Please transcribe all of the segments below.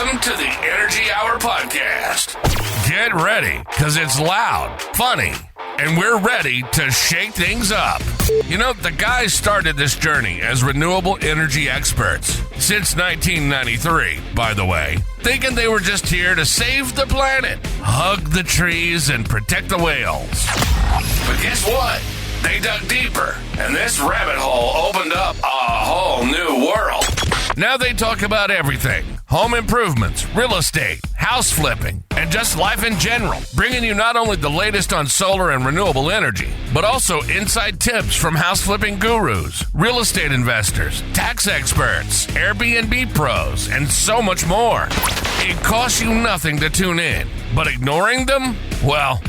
Welcome to the Energy Hour Podcast. Get ready, because it's loud, funny, and we're ready to shake things up. You know, the guys started this journey as renewable energy experts since 1993, by the way, thinking they were just here to save the planet, hug the trees, and protect the whales. But guess what? They dug deeper, and this rabbit hole opened up a whole new world. Now they talk about everything: home improvements, real estate, house flipping, and just life in general, bringing you not only the latest on solar and renewable energy, but also inside tips from house flipping gurus, real estate investors, tax experts, Airbnb pros, and so much more. It costs you nothing to tune in, but ignoring them, well,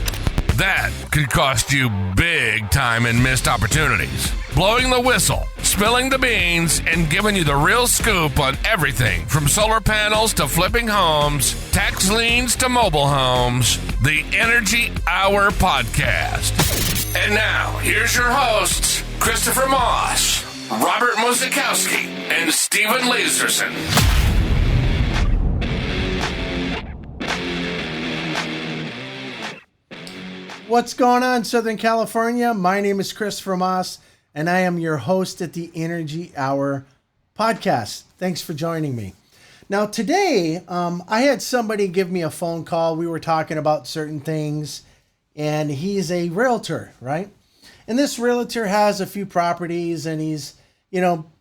that could cost you big time and missed opportunities. Blowing the whistle, spilling the beans, and giving you the real scoop on everything from solar panels to flipping homes, tax liens to mobile homes. The Energy Hour Podcast. And now, here's your hosts, Christopher Moss, Robert Musikowski, and Steven Laserson. What's going on, Southern California? My name is Christopher Moss, and I am your host at the Energy Hour Podcast. Thanks for joining me. Now, today, I had somebody give me a phone call. We were talking about certain things, and he's a realtor, right? And this realtor has a few properties, and he's,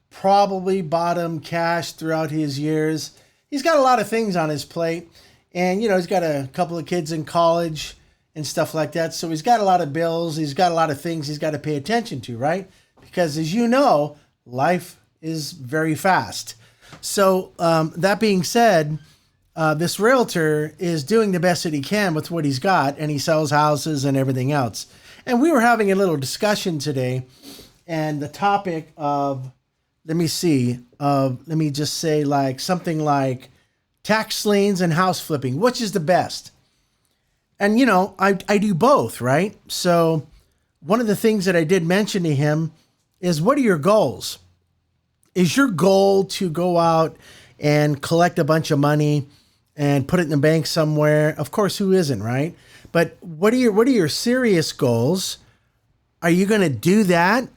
probably bought them cash throughout his years. He's got a lot of things on his plate, and, he's got a couple of kids in college and stuff like that. So he's got a lot of bills. He's got a lot of things he's got to pay attention to, right? Because as you know, life is very fast. So that being said, this realtor is doing the best that he can with what he's got, and he sells houses and everything else. And we were having a little discussion today, and the topic of, let me just say something like tax liens and house flipping. Which is the best? And, I do both, right? So one of the things that I did mention to him is, what are your goals? Is your goal to go out and collect a bunch of money and put it in the bank somewhere? Of course, who isn't, right? But what are your serious goals? Are you going to do that?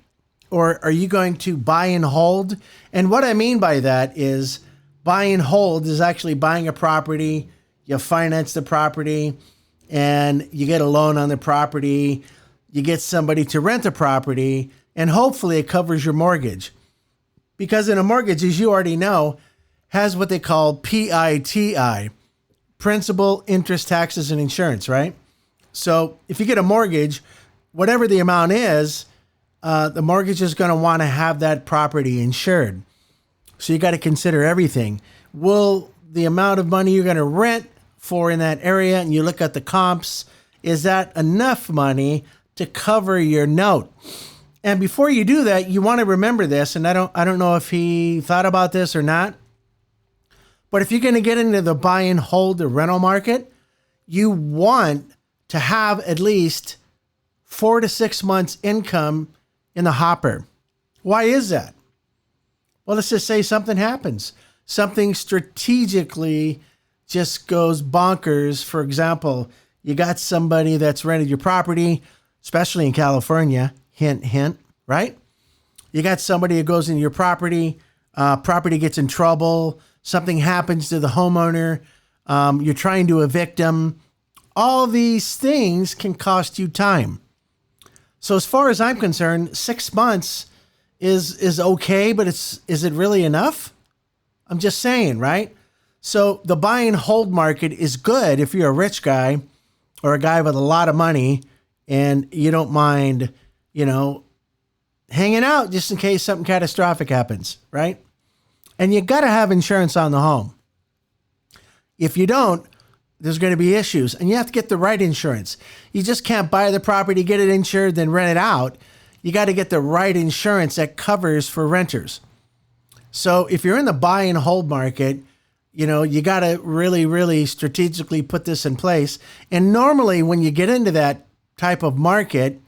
Or are you going to buy and hold? And what I mean by that is, buy and hold is actually buying a property, you finance the property, and you get a loan on the property, you get somebody to rent the property, and hopefully it covers your mortgage. Because in a mortgage, as you already know, has what they call PITI, principal, interest, taxes, and insurance, right? So if you get a mortgage, whatever the amount is, the mortgage is going to want to have that property insured. So you got to consider everything. Will the amount of money you're going to rent for in that area, and you look at the comps, is that enough money to cover your note? And before you do that, you want to remember this, and I don't know if he thought about this or not, but if you're going to get into the buy and hold the rental market, you want to have at least 4 to 6 months income in the hopper. Why is that? Well, let's just say something happens. Something strategically just goes bonkers. For example, you got somebody that's rented your property, especially in California, hint, hint, right? You got somebody who goes into your property, property gets in trouble, something happens to the homeowner, you're trying to evict them. All these things can cost you time. So as far as I'm concerned, 6 months is okay, but is it really enough? I'm just saying, right? So the buy and hold market is good if you're a rich guy or a guy with a lot of money and you don't mind, hanging out just in case something catastrophic happens, right? And you got to have insurance on the home. If you don't, there's going to be issues, and you have to get the right insurance. You just can't buy the property, get it insured, then rent it out. You got to get the right insurance that covers for renters. So if you're in the buy and hold market, you got to really, really strategically put this in place. And normally when you get into that type of market,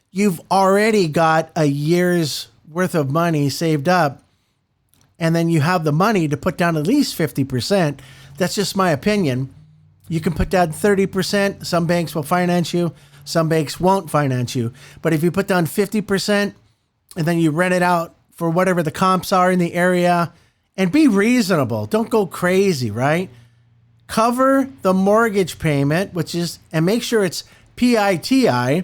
you've already got a year's worth of money saved up and then you have the money to put down at least 50%. That's just my opinion. You can put down 30%. Some banks will finance you. Some banks won't finance you. But if you put down 50% and then you rent it out for whatever the comps are in the area, and be reasonable. Don't go crazy, right? Cover the mortgage payment, and make sure it's PITI,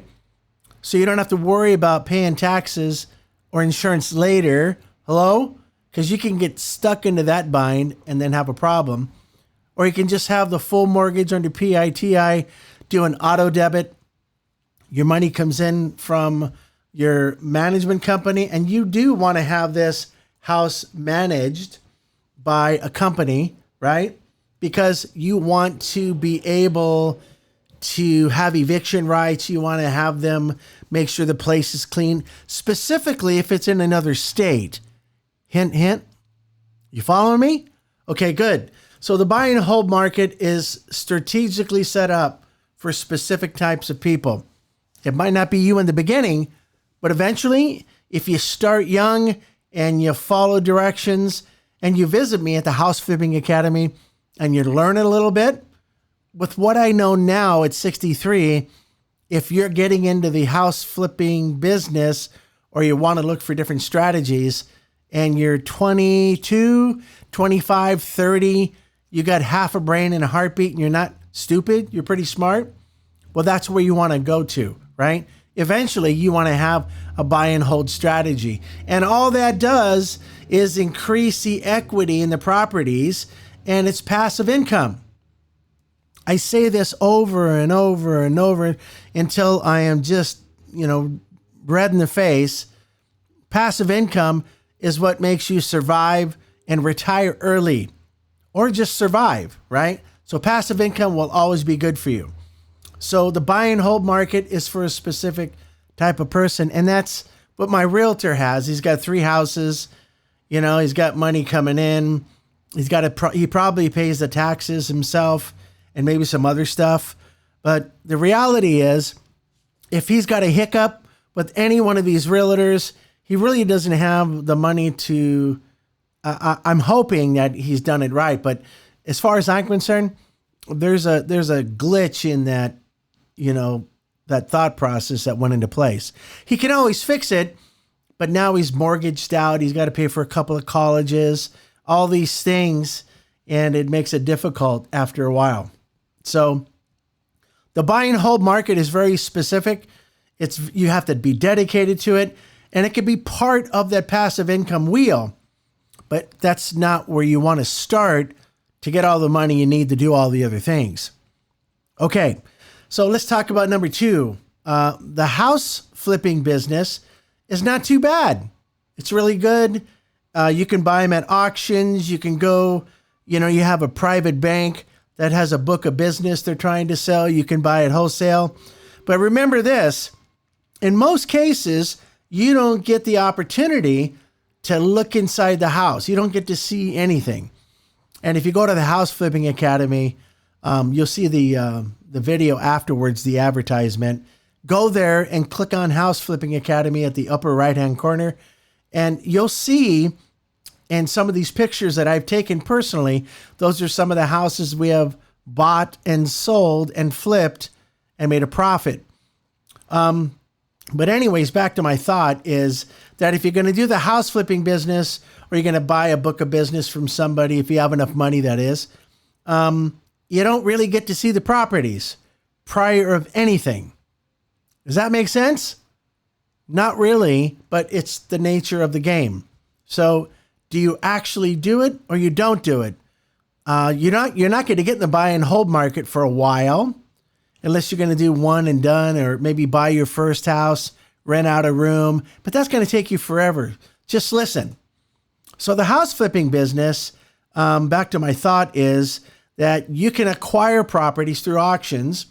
so you don't have to worry about paying taxes or insurance later. Hello? Because you can get stuck into that bind and then have a problem. Or you can just have the full mortgage under PITI, do an auto debit. Your money comes in from your management company, and you do want to have this house managed by a company, right? Because you want to be able to have eviction rights. You want to have them make sure the place is clean, specifically if it's in another state. Hint, hint. You following me? Okay, good. So the buy and hold market is strategically set up for specific types of people. It might not be you in the beginning, but eventually, if you start young and you follow directions and you visit me at the House Flipping Academy and you learn it a little bit, with what I know now at 63, if you're getting into the house flipping business or you want to look for different strategies and you're 22, 25, 30, you got half a brain and a heartbeat and you're not stupid, you're pretty smart, well, that's where you want to go to, right? Eventually, you want to have a buy and hold strategy. And all that does is increase the equity in the properties, and it's passive income. I say this over and over and over until I am just, red in the face. Passive income is what makes you survive and retire early, or just survive, right? So passive income will always be good for you. So the buy and hold market is for a specific type of person. And that's what my realtor has. He's got 3 houses, he's got money coming in. He probably pays the taxes himself and maybe some other stuff. But the reality is, if he's got a hiccup with any one of these realtors, he really doesn't have the money to, I'm hoping that he's done it right. But as far as I'm concerned, there's a glitch in that, that thought process that went into place. He can always fix it, but now he's mortgaged out. He's got to pay for a couple of colleges, all these things, and it makes it difficult after a while. So the buy and hold market is very specific. You have to be dedicated to it, and it can be part of that passive income wheel, but that's not where you want to start to get all the money you need to do all the other things. Okay. So let's talk about number 2. The house flipping business is not too bad. It's really good. You can buy them at auctions. You can go, you have a private bank that has a book of business they're trying to sell. You can buy it wholesale. But remember this, in most cases, you don't get the opportunity to look inside the house. You don't get to see anything. And if you go to the House Flipping Academy, you'll see the video afterwards, the advertisement. Go there and click on House Flipping Academy at the upper right-hand corner, and you'll see in some of these pictures that I've taken personally, those are some of the houses we have bought and sold and flipped and made a profit. But anyways, back to my thought is that if you're going to do the house flipping business, or you're going to buy a book of business from somebody, if you have enough money, that is, you don't really get to see the properties prior of anything. Does that make sense? Not really, but it's the nature of the game. So do you actually do it or you don't do it? You're not going to get in the buy and hold market for a while, unless you're going to do one and done, or maybe buy your first house, rent out a room, but that's going to take you forever. Just listen. So the house flipping business, back to my thought, is that you can acquire properties through auctions.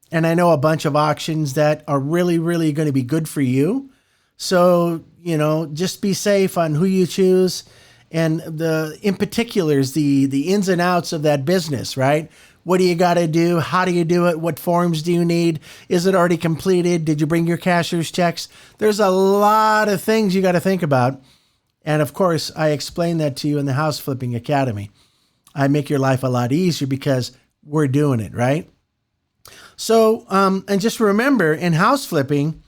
And I know a bunch of auctions that are really, really going to be good for you. So, just be safe on who you choose, and in particulars, the ins and outs of that business, right? What do you got to do? How do you do it? What forms do you need? Is it already completed? Did you bring your cashier's checks? There's a lot of things you got to think about. And of course, I explain that to you in the House Flipping Academy. I make your life a lot easier because we're doing it, right? So, and just remember, in house flipping,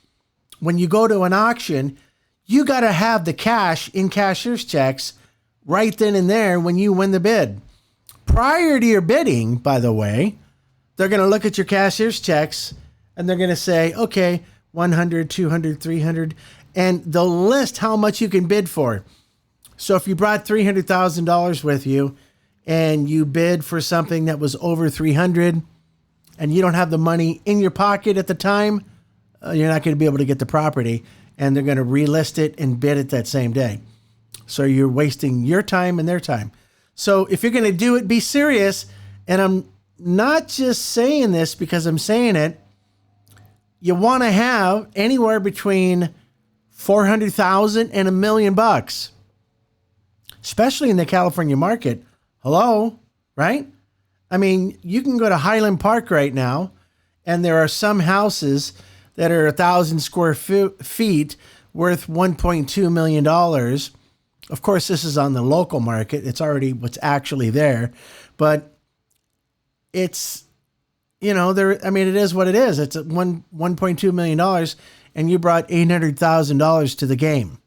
when you go to an auction, you got to have the cash in cashier's checks right then and there when you win the bid. Prior to your bidding, by the way, they're going to look at your cashier's checks and they're going to say, okay, 100, 200, 300, and they'll list how much you can bid for. So if you brought $300,000 with you and you bid for something that was over 300 and you don't have the money in your pocket at the time, you're not going to be able to get the property, and they're going to relist it and bid it that same day. So you're wasting your time and their time. So if you're going to do it, be serious. And I'm not just saying this because I'm saying it. You want to have anywhere between $400,000 and $1 million, especially in the California market. Hello, right? I mean, you can go to Highland Park right now, and there are some houses that are 1,000 square feet worth $1.2 million. Of course, this is on the local market. It's already what's actually there, but it's, you know, there. I mean, it is what it is. It's $1.2 million, and you brought $800,000 to the game.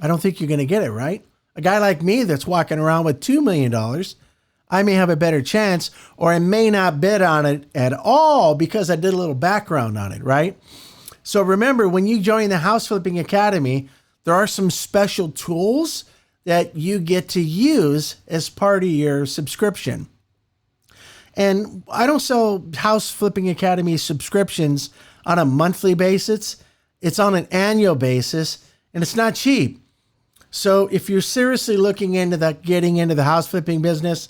I don't think you're going to get it, right? A guy like me that's walking around with $2 million, I may have a better chance, or I may not bid on it at all because I did a little background on it, right? So remember, when you join the House Flipping Academy, there are some special tools that you get to use as part of your subscription. And I don't sell House Flipping Academy subscriptions on a monthly basis. It's on an annual basis, and it's not cheap. So if you're seriously looking into that, getting into the house flipping business,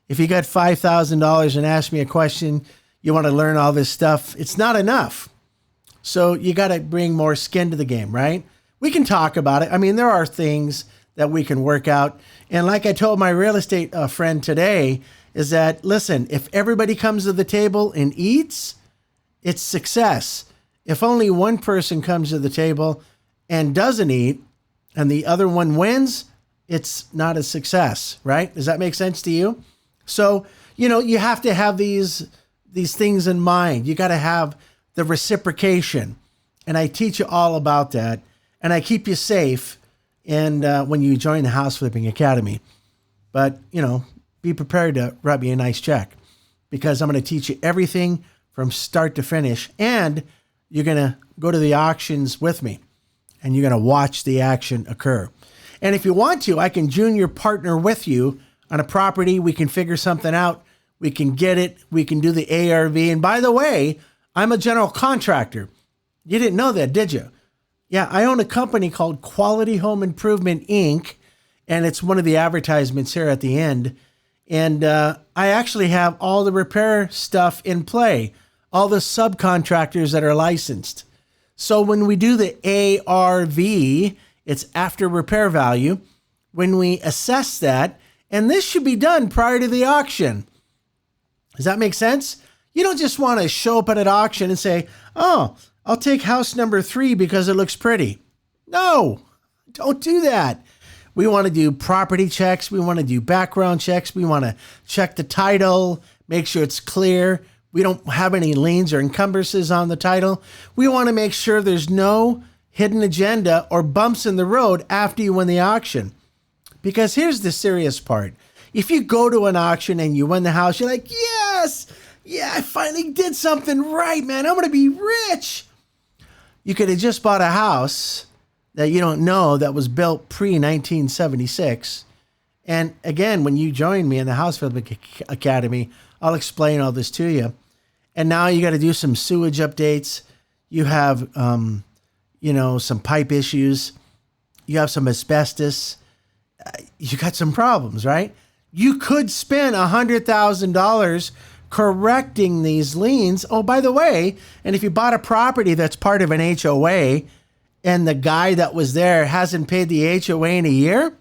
if you got $5,000 and ask me a question, you want to learn all this stuff, it's not enough. So you got to bring more skin to the game, right? We can talk about it. I mean, there are things that we can work out. And like I told my real estate friend today, is that, listen, if everybody comes to the table and eats, it's success. If only one person comes to the table and doesn't eat and the other one wins, it's not a success, right? Does that make sense to you? So, you know, you have to have these things in mind. You got to have the reciprocation. And I teach you all about that. And I keep you safe and when you join the House Flipping Academy. But, you know, be prepared to write me a nice check because I'm going to teach you everything from start to finish. And you're going to go to the auctions with me and you're going to watch the action occur. And if you want to, I can junior partner with you on a property. We can figure something out. We can get it. We can do the ARV. And by the way, I'm a general contractor. You didn't know that, did you? Yeah, I own a company called Quality Home Improvement, Inc., and it's one of the advertisements here at the end. And I actually have all the repair stuff in play, all the subcontractors that are licensed. So when we do the ARV, it's after repair value, when we assess that, and this should be done prior to the auction. Does that make sense? You don't just want to show up at an auction and say, oh, I'll take house number 3 because it looks pretty. No, don't do that. We want to do property checks. We want to do background checks. We want to check the title, make sure it's clear. We don't have any liens or encumbrances on the title. We want to make sure there's no hidden agenda or bumps in the road after you win the auction. Because here's the serious part. If you go to an auction and you win the house, you're like, yes, yeah, I finally did something right, man. I'm going to be rich. You could have just bought a house that you don't know that was built pre-1976. And again, when you join me in the House Flipping Academy, I'll explain all this to you. And now you got to do some sewage updates. You have, some pipe issues. You have some asbestos. You got some problems, right? You could spend $100,000 correcting these liens. Oh, by the way, and if you bought a property that's part of an HOA and the guy that was there hasn't paid the HOA in a year,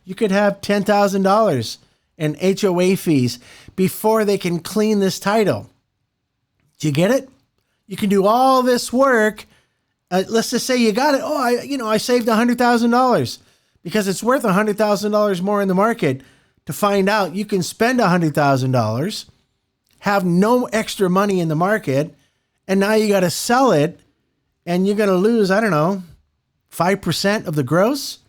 you could have $10,000 in HOA fees before they can clean this title. Do you get it? You can do all this work. Let's just say you got it. Oh, I saved $100,000. because it's worth $100,000 more in the market to find out you can spend $100,000, have no extra money in the market, and now you got to sell it and you're going to lose, I don't know, 5% of the gross.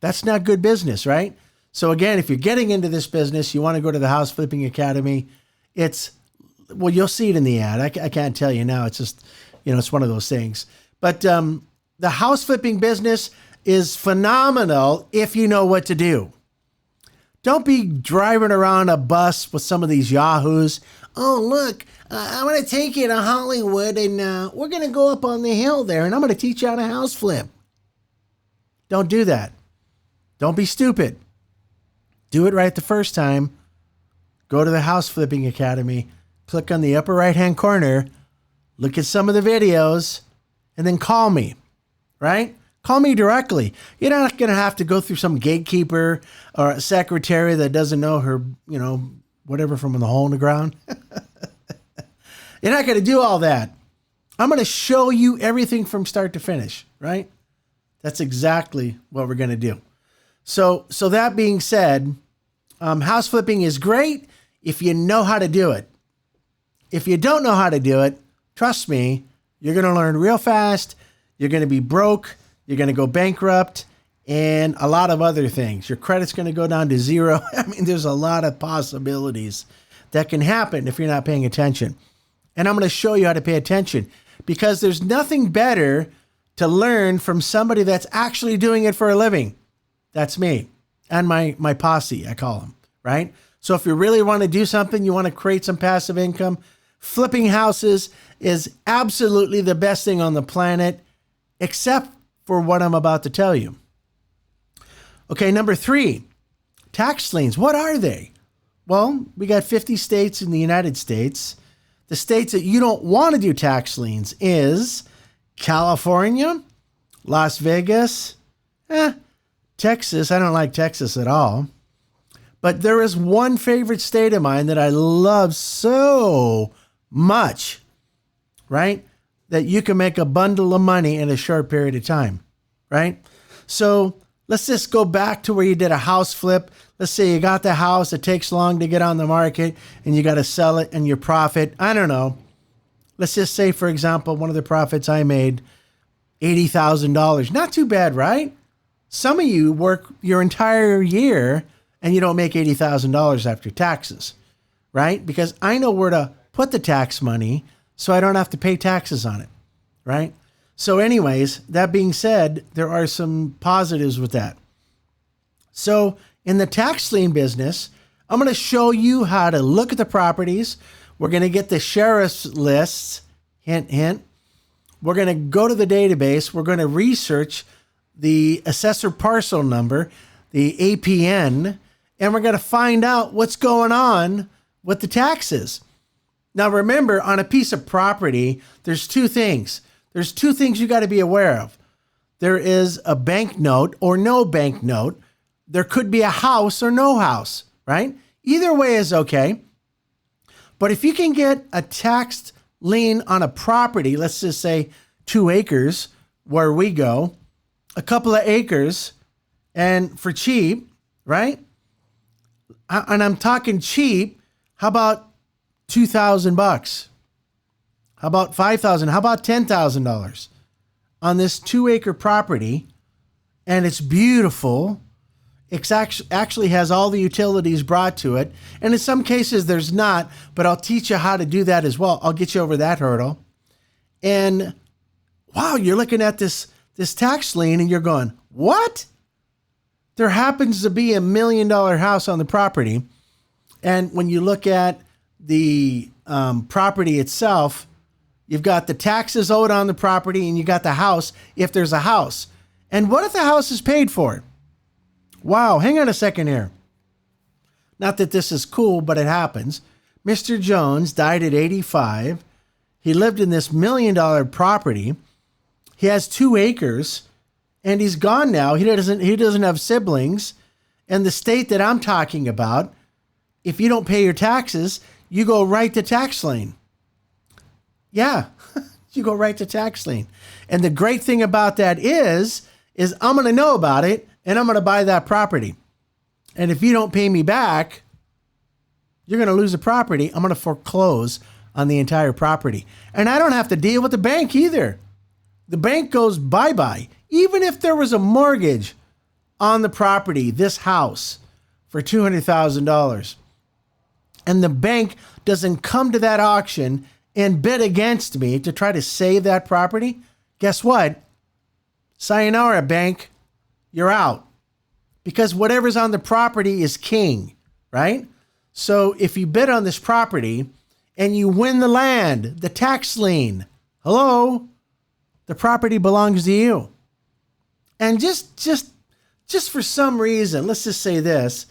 That's not good business, right? So again, if you're getting into this business, you want to go to the House Flipping Academy. Well, you'll see it in the ad. I can't tell you now. It's just, it's one of those things. But the house flipping business is phenomenal if you know what to do. Don't be driving around a bus with some of these yahoos. Oh, look, I'm going to take you to Hollywood and we're going to go up on the hill there and I'm going to teach you how to house flip. Don't do that. Don't be stupid. Do it right the first time. Go to the House Flipping Academy, click on the upper right-hand corner, look at some of the videos, and then call me, right? Call me directly. You're not going to have to go through some gatekeeper or a secretary that doesn't know her, whatever from the hole in the ground. You're not going to do all that. I'm going to show you everything from start to finish, right? That's exactly what we're going to do. So that being said, house flipping is great if you know how to do it. If you don't know how to do it, trust me, you're going to learn real fast. You're going to be broke. You're going to go bankrupt and a lot of other things. Your credit's going to go down to zero. I mean, there's a lot of possibilities that can happen if you're not paying attention. And I'm going to show you how to pay attention because there's nothing better to learn from somebody that's actually doing it for a living. That's me and my posse, I call them, right? So if you really want to do something, you want to create some passive income, flipping houses is absolutely the best thing on the planet, except for what I'm about to tell you. Okay, number 3, tax liens. What are they? Well, we got 50 states in the United States. The states that you don't want to do tax liens is California, Las Vegas, Texas. I don't like Texas at all. But there is one favorite state of mine that I love so much, right? That you can make a bundle of money in a short period of time, right? So let's just go back to where you did a house flip. Let's say you got the house, it takes long to get on the market and you got to sell it and your profit, I don't know. Let's just say, for example, one of the profits I made, $80,000. Not too bad, right? Some of you work your entire year and you don't make $80,000 after taxes, right? Because I know where to put the tax money so I don't have to pay taxes on it, right? So anyways, that being said, there are some positives with that. So in the tax lien business, I'm going to show you how to look at the properties. We're going to get the sheriff's lists, hint, hint. We're going to go to the database. We're going to research the assessor parcel number, the APN, and we're going to find out what's going on with the taxes. Now, remember, on a piece of property, there's two things. There's two things you got to be aware of. There is a bank note or no bank note. There could be a house or no house, right? Either way is okay. But if you can get a taxed lien on a property, let's just say 2 acres, where we go, a couple of acres, and for cheap, right? And I'm talking cheap. How about $2,000? How about $5,000? How about $10,000 on this 2 acre property? And it's beautiful. It actually has all the utilities brought to it. And in some cases there's not, but I'll teach you how to do that as well. I'll get you over that hurdle. And wow, you're looking at this tax lien and you're going, what? There happens to be $1 million house on the property. And when you look at the property itself, you've got the taxes owed on the property and you got the house if there's a house. And what if the house is paid for? Wow, hang on a second here. Not that this is cool, but it happens. Mr. Jones died at 85. He lived in this $1 million property. He has 2 acres and he's gone now. He doesn't have siblings. And the state that I'm talking about, if you don't pay your taxes, you go right to tax lien. Yeah, you go right to tax lien. And the great thing about that is I'm going to know about it and I'm going to buy that property. And if you don't pay me back, you're going to lose the property. I'm going to foreclose on the entire property. And I don't have to deal with the bank either. The bank goes bye-bye. Even if there was a mortgage on the property, this house, for $200,000, and the bank doesn't come to that auction and bid against me to try to save that property, guess what? Sayonara, bank, you're out. Because whatever's on the property is king, right? So if you bid on this property and you win the land, the tax lien, hello, the property belongs to you. And just for some reason, let's just say this,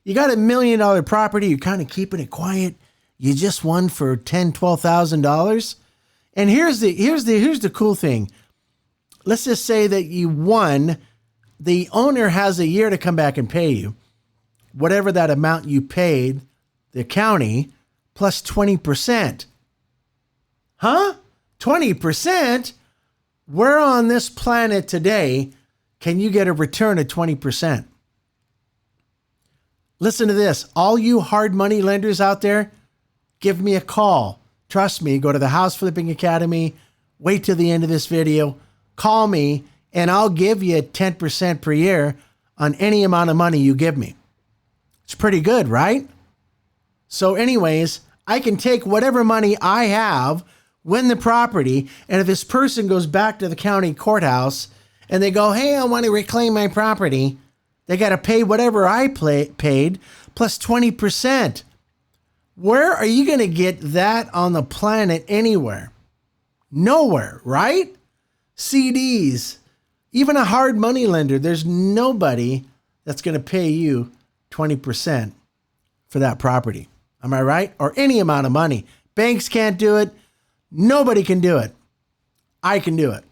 you got $1 million property, you're kind of keeping it quiet. You just won for $10,000, $12,000. And here's the cool thing. Let's just say that you won. The owner has a year to come back and pay you whatever that amount you paid the county plus 20%. Huh? 20%? Where on this planet today can you get a return of 20%? Listen to this. All you hard money lenders out there, give me a call. Trust me, go to the House Flipping Academy. Wait till the end of this video. Call me and I'll give you 10% per year on any amount of money you give me. It's pretty good, right? So anyways, I can take whatever money I have, win the property, and if this person goes back to the county courthouse and they go, hey, I want to reclaim my property, they got to pay whatever I paid plus 20%. Where are you going to get that on the planet anywhere? Nowhere, right? CDs, even a hard money lender, there's nobody that's going to pay you 20% for that property. Am I right? Or any amount of money. Banks can't do it. Nobody can do it. I can do it.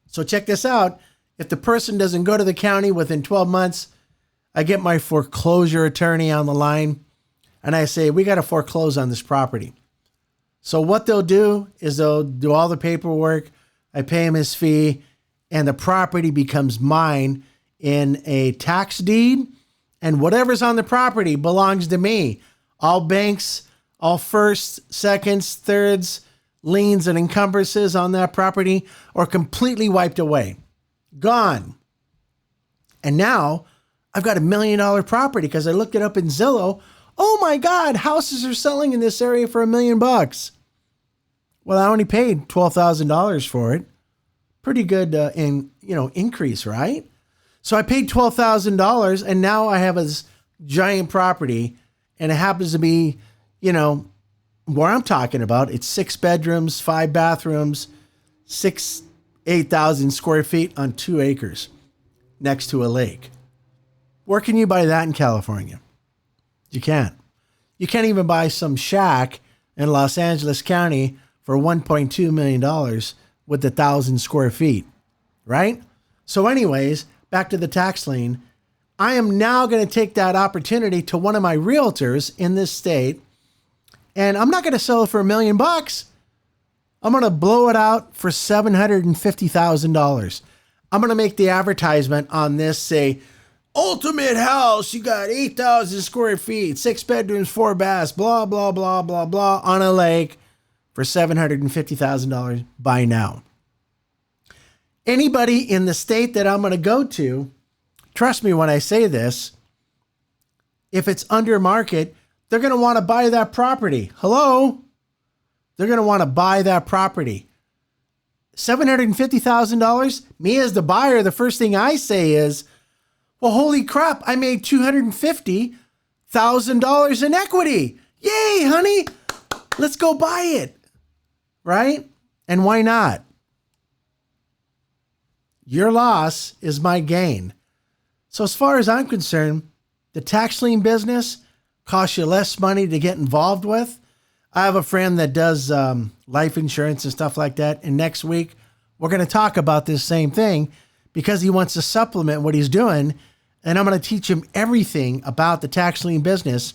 So check this out. If the person doesn't go to the county within 12 months, I get my foreclosure attorney on the line and I say, we got to foreclose on this property. So what they'll do is they'll do all the paperwork. I pay him his fee and the property becomes mine in a tax deed, and whatever's on the property belongs to me. All banks, all firsts, seconds, thirds, liens, and encumbrances on that property are completely wiped away. Gone. And now I've got $1 million property because I looked it up in Zillow. Oh my God, houses are selling in this area for $1 million. Well, I only paid $12,000 for it. Pretty good increase, right? So I paid $12,000 and now I have this giant property and it happens to be, where I'm talking about. It's 6 bedrooms, 5 bathrooms, 8,000 square feet on 2 acres next to a lake. Where can you buy that in California? You can't. You can't even buy some shack in Los Angeles County for $1.2 million with 1,000 square feet, right? So anyways, back to the tax lien. I am now going to take that opportunity to one of my realtors in this state, and I'm not going to sell it for $1 million. I'm going to blow it out for $750,000. I'm going to make the advertisement on this say, ultimate house, you got 8,000 square feet, 6 bedrooms, 4 baths, blah, blah, blah, blah, blah, on a lake for $750,000 by now. Anybody in the state that I'm going to go to, trust me when I say this, if it's under market, they're going to want to buy that property. Hello? They're going to want to buy that property. $750,000? Me as the buyer, the first thing I say is, well, holy crap, I made $250,000 in equity. Yay, honey. Let's go buy it. Right? And why not? Your loss is my gain. So as far as I'm concerned, the tax lien business costs you less money to get involved with. I have a friend that does life insurance and stuff like that. And next week, we're going to talk about this same thing because he wants to supplement what he's doing. And I'm going to teach him everything about the tax lien business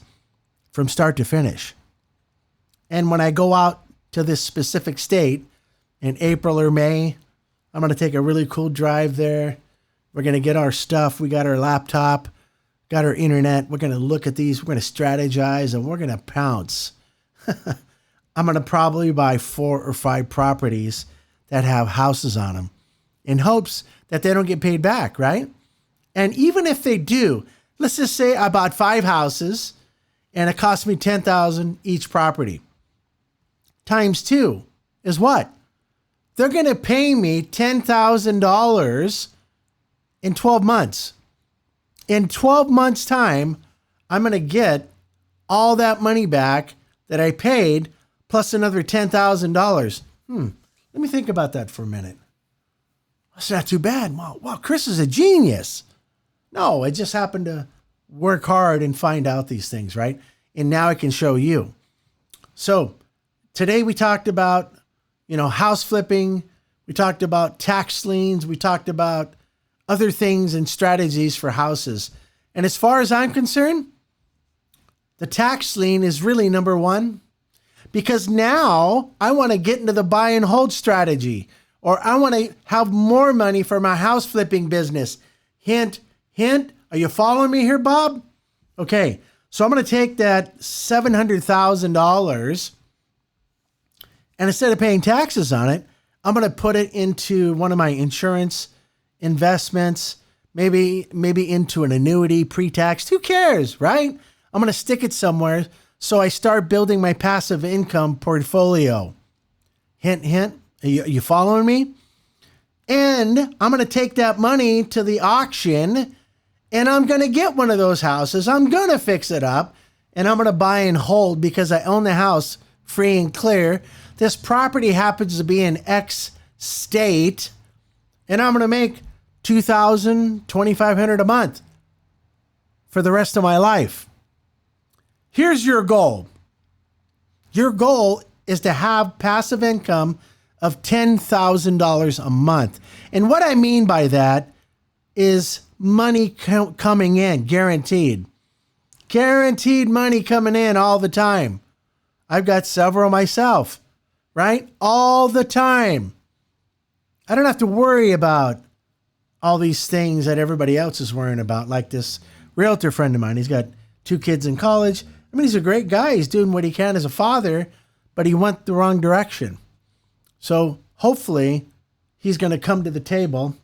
from start to finish. And when I go out to this specific state in April or May, I'm going to take a really cool drive there, We're going to get our stuff. We got our laptop, got our internet. We're going to look at these. We're going to strategize, and we're going to pounce. I'm going to probably buy 4 or 5 properties that have houses on them in hopes that they don't get paid back, right? And even if they do, let's just say I bought 5 houses and it cost me $10,000 each property. Times 2 is what? They're going to pay me $10,000 in 12 months. In 12 months' time, I'm going to get all that money back that I paid plus another $10,000. Let me think about that for a minute. That's not too bad. Wow, Chris is a genius. No, I just happened to work hard and find out these things, right? And now I can show you. So today we talked about, house flipping. We talked about tax liens. We talked about other things and strategies for houses. And as far as I'm concerned, the tax lien is really number one, because now I want to get into the buy and hold strategy, or I want to have more money for my house flipping business. Hint, hint. Are you following me here, Bob? Okay. So I'm going to take that $700,000, and instead of paying taxes on it, I'm going to put it into one of my insurance investments, maybe into an annuity, pre-tax. Who cares, right? I'm going to stick it somewhere so I start building my passive income portfolio. Hint, hint. Are you following me? And I'm going to take that money to the auction, and I'm going to get one of those houses. I'm going to fix it up, and I'm going to buy and hold because I own the house free and clear. This property happens to be in X state, and I'm going to make $2,000, $2,500 a month for the rest of my life. Here's your goal. Your goal is to have passive income of $10,000 a month. And what I mean by that is money coming in, guaranteed. Guaranteed money coming in all the time. I've got several myself, right? All the time. I don't have to worry about all these things that everybody else is worrying about, like this realtor friend of mine. He's got 2 kids in college. I mean, he's a great guy. He's doing what he can as a father, but he went the wrong direction. So hopefully he's going to come to the table,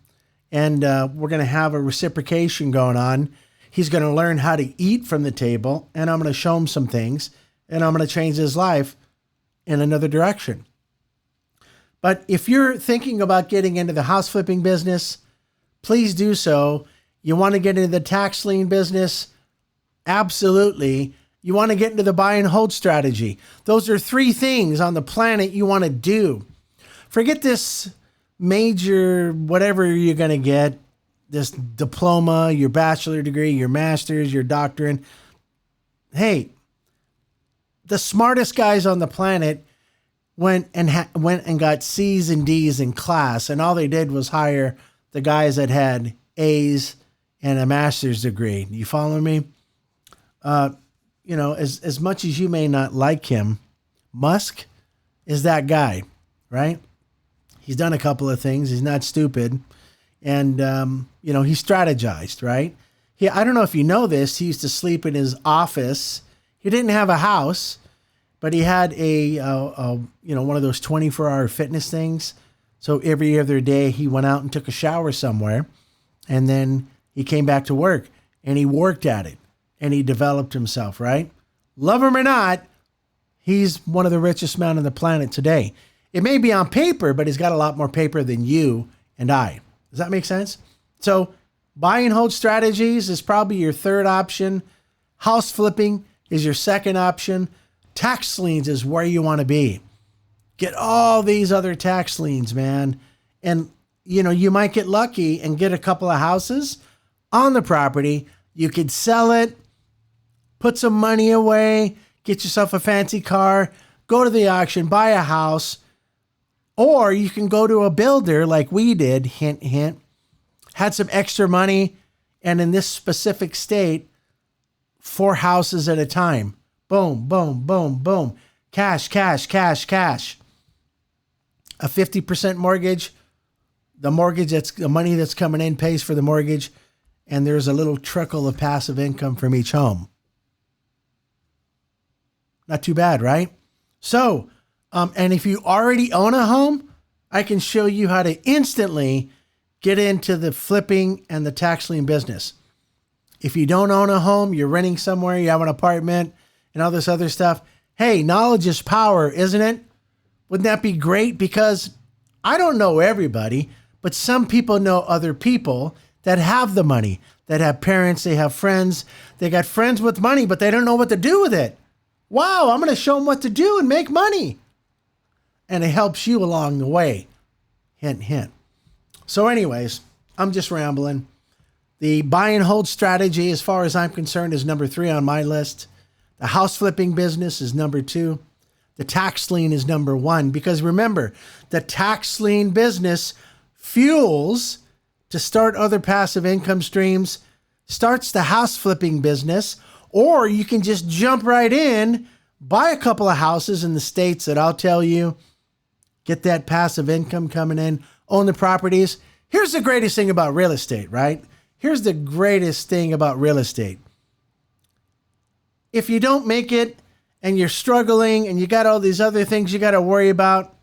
and we're going to have a reciprocation going on. He's going to learn how to eat from the table, and I'm going to show him some things, and I'm going to change his life in another direction. But if you're thinking about getting into the house flipping business, please do so. You want to get into the tax lien business? Absolutely. You want to get into the buy and hold strategy. Those are 3 things on the planet you want to do. Forget this major, whatever you're going to get, this diploma, your bachelor degree, your master's, your doctorate. Hey, the smartest guys on the planet went and got C's and D's in class, and all they did was hire the guys that had A's and a master's degree. You follow me? As much as you may not like him, Musk is that guy, right? He's done a couple of things. He's not stupid. And, he strategized, right? I don't know if you know this. He used to sleep in his office. He didn't have a house, but he had one of those 24-hour fitness things. So every other day he went out and took a shower somewhere, and then he came back to work and he worked at it and he developed himself, right? Love him or not, he's one of the richest men on the planet today. It may be on paper, but he's got a lot more paper than you and I. Does that make sense? So buy and hold strategies is probably your third option. House flipping is your second option. Tax liens is where you want to be. Get all these other tax liens, man. And, you might get lucky and get a couple of houses on the property. You could sell it, put some money away, get yourself a fancy car, go to the auction, buy a house. Or you can go to a builder like we did, hint, hint, had some extra money, and in this specific state, 4 houses at a time. Boom, boom, boom, boom. Cash, cash, cash, cash. A 50% mortgage, the mortgage, that's the money that's coming in pays for the mortgage, and there's a little trickle of passive income from each home. Not too bad, right? So, and if you already own a home, I can show you how to instantly get into the flipping and the tax lien business. If you don't own a home, you're renting somewhere, you have an apartment and all this other stuff. Hey, knowledge is power, isn't it? Wouldn't that be great? Because I don't know everybody, but some people know other people that have the money, that have parents, they have friends, they got friends with money, but they don't know what to do with it. Wow, I'm going to show them what to do and make money. And it helps you along the way. Hint, hint. So anyways, I'm just rambling. The buy and hold strategy, as far as I'm concerned, is number 3 on my list. The house flipping business is number 2. The tax lien is number 1. Because remember, the tax lien business fuels to start other passive income streams, starts the house flipping business, or you can just jump right in, buy a couple of houses in the states that I'll tell you, get that passive income coming in, own the properties. Here's the greatest thing about real estate, right? Here's the greatest thing about real estate. If you don't make it and you're struggling and you got all these other things you got to worry about,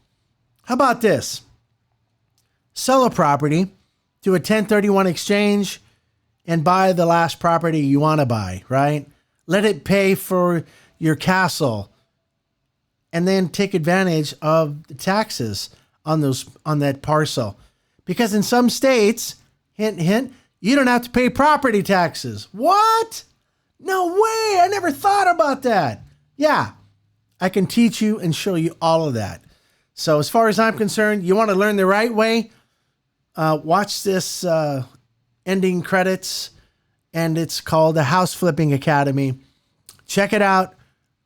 how about this? Sell a property, do a 1031 exchange, and buy the last property you want to buy, right? Let it pay for your castle, and then take advantage of the taxes on that parcel. Because in some states, hint, hint, you don't have to pay property taxes. What? No way. I never thought about that. Yeah, I can teach you and show you all of that. So as far as I'm concerned, you want to learn the right way, watch this ending credits, and it's called the House Flipping Academy. Check it out.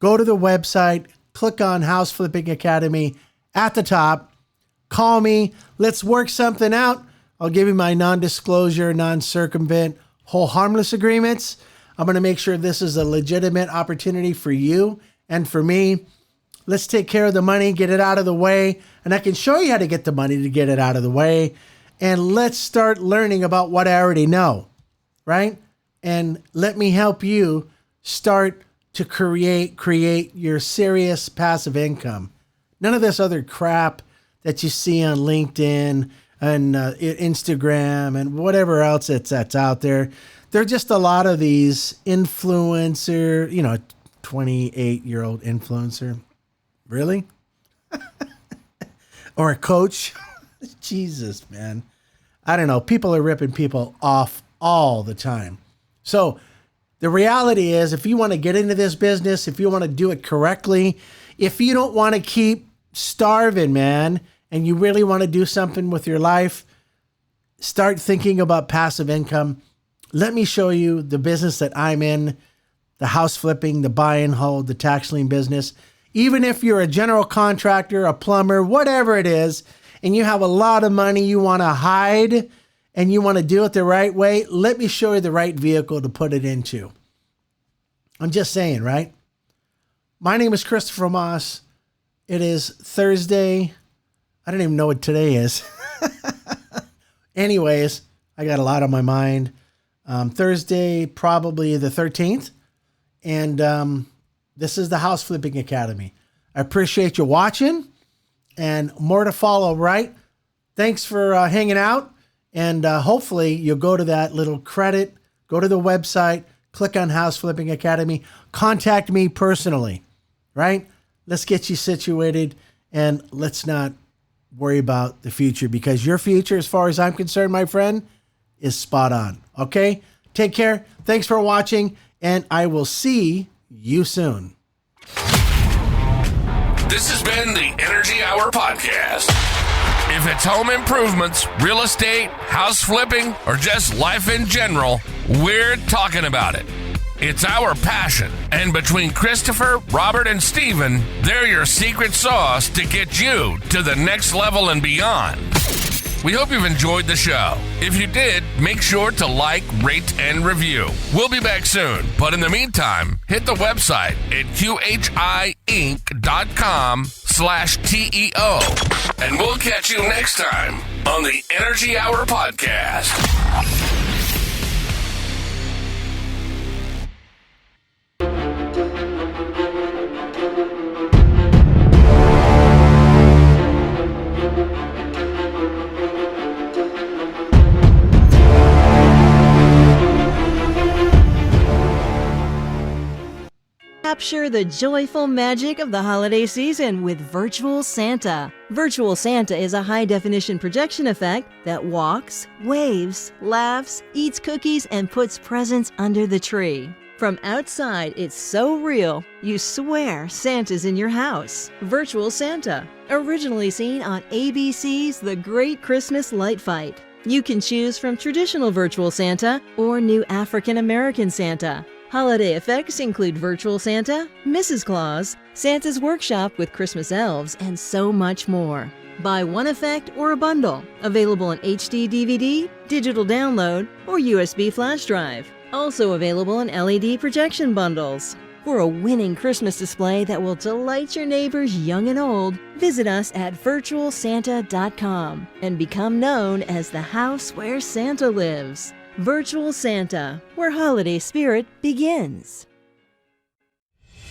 Go to the website, click on House Flipping Academy at the top. Call me. Let's work something out. I'll give you my non-disclosure, non-circumvent, hold harmless agreements. I'm going to make sure this is a legitimate opportunity for you and for me. Let's take care of the money, get it out of the way, and I can show you how to get the money to get it out of the way. And let's start learning about what I already know, right? And let me help you start to create your serious passive income. None of this other crap that you see on LinkedIn and Instagram and whatever else that's out there. There are just a lot of these influencer, 28-year-old influencer. Really? Or a coach? Jesus, man. I don't know. People are ripping people off all the time. So the reality is, if you want to get into this business, if you want to do it correctly, if you don't want to keep starving, man, and you really want to do something with your life, start thinking about passive income. Let me show you the business that I'm in, the house flipping, the buy and hold, the tax lien business. Even if you're a general contractor, a plumber, whatever it is, and you have a lot of money you want to hide and you want to do it the right way, let me show you the right vehicle to put it into. I'm just saying, right? My name is Christopher Moss. It is Thursday. I don't even know what today is. Anyways, I got a lot on my mind. Thursday, probably the 13th. And this is the House Flipping Academy. I appreciate you watching, and more to follow, right? Thanks for hanging out. And hopefully you'll go to that little credit, go to the website, click on House Flipping Academy, contact me personally, right? Let's get you situated, and let's not worry about the future, because your future, as far as I'm concerned, my friend, is spot on. Okay? Take care. Thanks for watching, and I will see you soon. This has been the Energy Hour Podcast. If it's home improvements, real estate, house flipping, or just life in general, we're talking about it. It's our passion. And between Christopher, Robert, and Steven, they're your secret sauce to get you to the next level and beyond. We hope you've enjoyed the show. If you did, make sure to like, rate, and review. We'll be back soon, but in the meantime, hit the website at QHIinc.com/TEO. And we'll catch you next time on the Energy Hour Podcast. Capture the joyful magic of the holiday season with Virtual Santa. Virtual Santa is a high-definition projection effect that walks, waves, laughs, eats cookies, and puts presents under the tree. From outside, it's so real, you swear Santa's in your house. Virtual Santa, originally seen on ABC's The Great Christmas Light Fight. You can choose from traditional Virtual Santa or new African American Santa. Holiday effects include Virtual Santa, Mrs. Claus, Santa's Workshop with Christmas elves, and so much more. Buy one effect or a bundle, available in HD DVD, digital download, or USB flash drive. Also available in LED projection bundles. For a winning Christmas display that will delight your neighbors young and old, visit us at virtualsanta.com and become known as the house where Santa lives. Virtual Santa, where holiday spirit begins.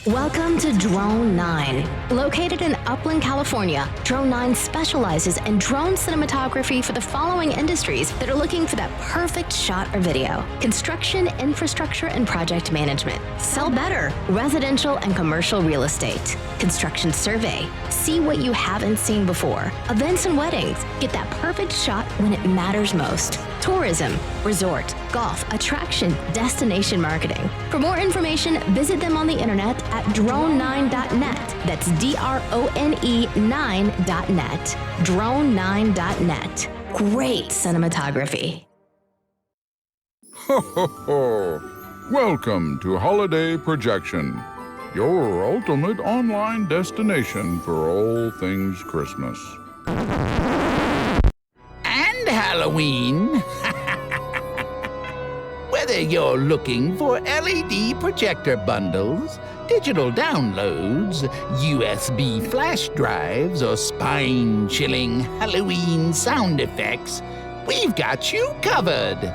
Welcome to Drone 9. Located in Upland, California, Drone 9 specializes in drone cinematography for the following industries that are looking for that perfect shot or video: construction, infrastructure, and project management. Sell better: residential and commercial real estate. Construction survey: see what you haven't seen before. Events and weddings: get that perfect shot when it matters most. Tourism, resort, golf, attraction, destination marketing. For more information, visit them on the internet at drone9.net. That's DRONE9.net. Drone9.net. Great cinematography. Ho, ho, ho. Welcome to Holiday Projection, your ultimate online destination for all things Christmas. And Halloween. Whether you're looking for LED projector bundles, digital downloads, USB flash drives, or spine-chilling Halloween sound effects, we've got you covered.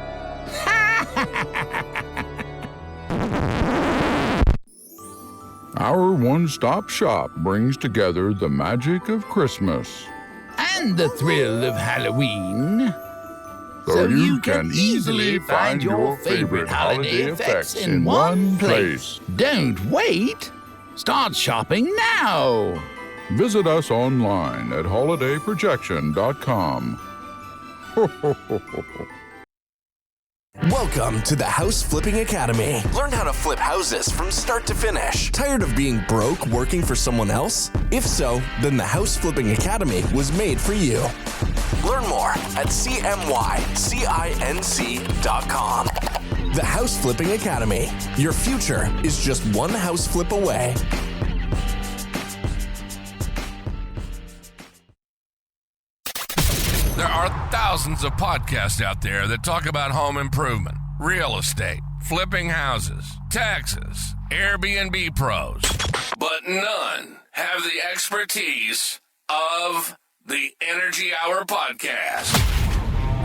Our one-stop shop brings together the magic of Christmas And the thrill of Halloween. so you can easily find your favorite holiday effects in one place. Don't wait. Start shopping now. Visit us online at holidayprojection.com. Ho, ho, ho, ho, ho. Welcome to the House Flipping Academy. Learn how to flip houses from start to finish. Tired of being broke working for someone else? If so, then the House Flipping Academy was made for you. Learn more at cmycinc.com. The House Flipping Academy. Your future is just one house flip away. There are thousands of podcasts out there that talk about home improvement, real estate, flipping houses, taxes, Airbnb pros, but none have the expertise of the Energy Hour Podcast.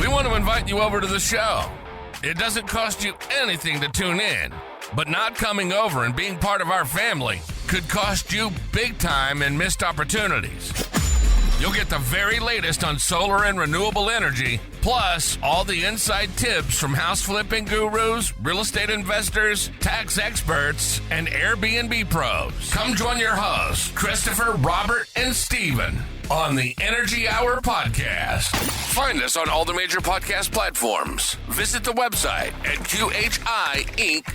We want to invite you over to the show. It doesn't cost you anything to tune in, but not coming over and being part of our family could cost you big time and missed opportunities. You'll get the very latest on solar and renewable energy, plus all the inside tips from house flipping gurus, real estate investors, tax experts, and Airbnb pros. Come join your hosts, Christopher, Robert, and Steven, on the Energy Hour Podcast. Find us on all the major podcast platforms. Visit the website at qhiinc.com/DEO.